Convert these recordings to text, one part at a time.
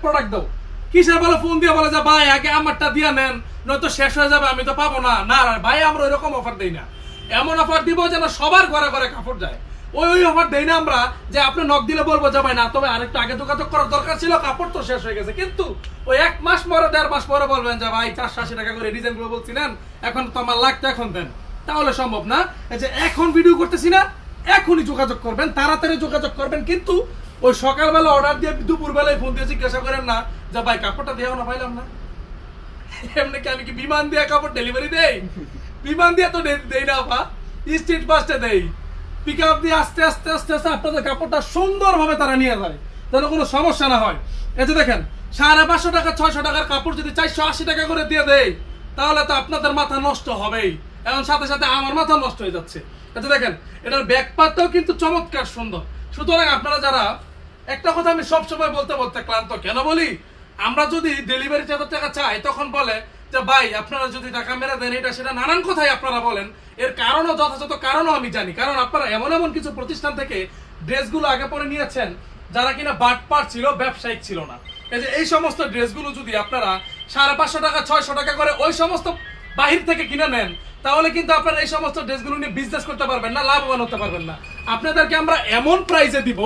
Product দাও। কিসের বলে ফোন দিয়ে বলে যে ভাই আগে আমারটা দিয়ে নেন, নয়তো শেষ হয়ে যাবে, আমি তো পাবো না। না ভাই, আমরা ওইরকম অফার দেই না। এমন অফার দিব যেন সবার ঘরে ঘরে কাপড় যায়। ওই অফার দেই না আমরা যে আপনি নক দিলে বলবো যে ভাই না, তবে আরেকটু আগে যোগাযোগ করার দরকার ছিল, কাপড় তো শেষ হয়ে গেছে। কিন্তু ওই 1 মাস পরে 1.5 মাস পরে বলবেন যে ভাই 480 টাকা করে ডিজাইন গুলো বলছিলেন, এখন তো আমার লাগতো, এখন দেন। তাহলে সম্ভব না। এই যে এখন ভিডিও করতেছি না, এখনই যোগাযোগ করবেন, তাড়াতাড়ি যোগাযোগ করবেন। কিন্তু ওই সকালবেলা অর্ডার দিয়ে দুপুর বেলায় ফোন দিয়ে জিজ্ঞাসা করেন না যে ভাই কাপড়টা দেও না, পাইলাম না। এমনি কি আমি কি বিমান দিয়ে কাপড় ডেলিভারি দেই? বিমান দিয়ে তো দেই না আপা, স্ট্রিট বাসে দেই। পিক আপ দিয়ে আস্তে আস্তে আস্তে আস্তে আপনাদের কাপড়টা সুন্দরভাবে তারা নিয়ে যায়, যেন কোনো সমস্যা না হয়। এই যে দেখেন 550 টাকা 600 টাকার কাপড় যদি 480 টাকা করে দিয়ে দেয়, তাহলে তো আপনাদের মাথা নষ্ট হবেই। এখন সাথে সাথে আমার মাথা নষ্ট হয়ে যাচ্ছে। আচ্ছা দেখেন, এটার ব্যাক পার্টটাও কিন্তু চমৎকার সুন্দর। সুতরাং আপনারা যারা, একটা কথা আমি সবসময় বলতে বলতে ক্লান্ত কেন বলি, আমরা যদি ডেলিভারি টাকা চাই তখন বলে যে ভাই আপনারা যদি টাকা মেরে দেন, এটা সেটা নানান কথাই আপনারা বলেন। এর কারণও যথাযথ কারণও আমি জানি, কারণ আপনারা এমন এমন কিছু প্রতিষ্ঠান থেকে ড্রেসগুলো আগে পরে নিয়েছেন যারা কিনা বাটপার ছিল, ব্যবসায়িক ছিল না। এই যে এই সমস্ত ড্রেসগুলো যদি আপনারা 550 টাকা 600 টাকা করে ওই সমস্ত বাহির থেকে কিনে নেন, তাহলে কিন্তু আপনারা এই সমস্ত ড্রেসগুলো নিয়ে বিজনেস করতে পারবেন না, লাভবান হতে পারবেন না। আপনাদেরকে আমরা এমন প্রাইসে দিব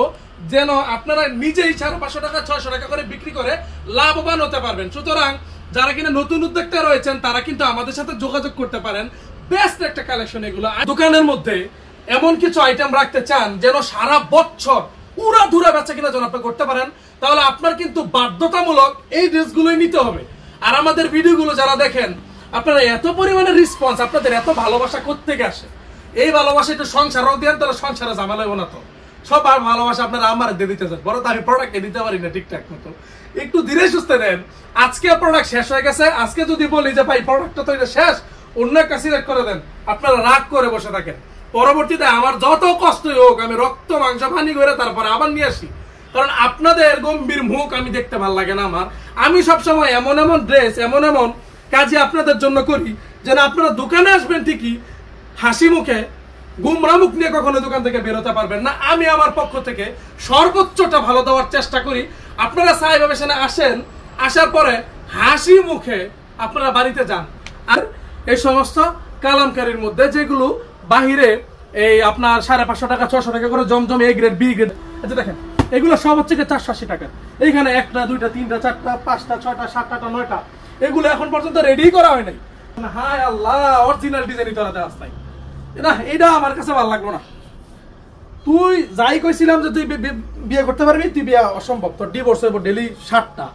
যেন আপনারা নিজেই 550 টাকা 600 টাকা করে বিক্রি করে লাভবান হতে পারবেন। সুতরাং যারা কিনা নতুন উদ্যোক্তা রয়েছেন তারা কিন্তু আমাদের সাথে যোগাযোগ করতে পারেন। বেস্ট একটা কালেকশন এগুলো। দোকানের মধ্যে এমন কিছু আইটেম রাখতে চান যেন সারা বছর উড়াধুরা বেচা কিনা যেন আপনি করতে পারেন, তাহলে আপনার কিন্তু বাধ্যতামূলক এই ড্রেসগুলোই নিতে হবে। আর আমাদের ভিডিওগুলো যারা দেখেন, আপনারা এত পরিমাণে রেসপন্স, আপনাদের এত ভালোবাসা কোত্থেকে আসে? এই ভালোবাসা একটু সংসারও দেন, তাহলে সংসারে ঝামেলা হইব না। তো সবার ভালোবাসা আপনারা আমার দিয়ে দিতে চান, বড় তো আমি প্রোডাক্ট দিতে পারি না ঠিকঠাক মতো। একটু ধীরে সুস্থে দেন। আজকে প্রোডাক্ট শেষ হয়ে গেছে, আজকে যদি বলি যে ভাই প্রোডাক্টটা তো এটা শেষ, অন্য একটা সিলেক্ট করে দেন, আপনারা রাগ করে বসে থাকেন। পরবর্তীতে আমার যত কষ্টই হোক, আমি রক্ত মাংস পানি করে তারপরে আবার নিয়ে আসি, কারণ আপনাদের গম্ভীর মুখ আমি দেখতে ভালো লাগে না আমার। আমি সবসময় এমন এমন ড্রেস, এমন এমন কাজে আপনাদের জন্য করি যেন আপনারা দোকানে আসবেন ঠিকই, হাসি মুখে, গুমরা মুখ নিয়ে কখনো দোকান থেকে বেরোতে পারবেন না। আমি আমার পক্ষ থেকে সর্বোচ্চটা ভালো দেওয়ার চেষ্টা করি। আপনারা সাহেব সেখানে আসেন, আসার পরে হাসি মুখে আপনারা বাড়িতে যান। আর এই সমস্ত কালামকারীর মধ্যে যেগুলো বাহিরে এই আপনার 550 টাকা 600 টাকা করে জমজম এ গ্রেড বি গ্রেড, আচ্ছা দেখেন এগুলো সব হচ্ছে 480 টাকা। এইখানে 1টা 2টা 3টা 4টা 5টা 6টা 7টা 9টা, এগুলো এখন পর্যন্ত রেডি করা হয় নাই। হায় আল্লাহ, অরিজিনাল ডিজাইনই তোরা দেওয়া নাই না, এটা আমার কাছে ভালো লাগলো না। তুই যাই কইছিলাম যে তুই বিয়ে করতে পারবি, তুই বিয়ে অসম্ভব, তোর ডিভোর্স হইব ডেলি 7টা,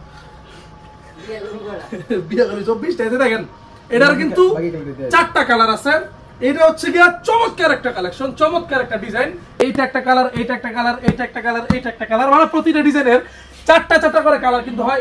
বিয়ে করবি 24টা। দেখেন এটার কিন্তু 4টা কালার আছে। এটা হচ্ছে গিয়া চমৎকার একটা কালেকশন, চমৎকার একটা ডিজাইন। এইটা একটা কালার, এইটা একটা কালার, এইটা একটা কালার, এইটা একটা কালার, মানে প্রতিটা ডিজাইনের 4টা করে কালার কিন্তু হয়।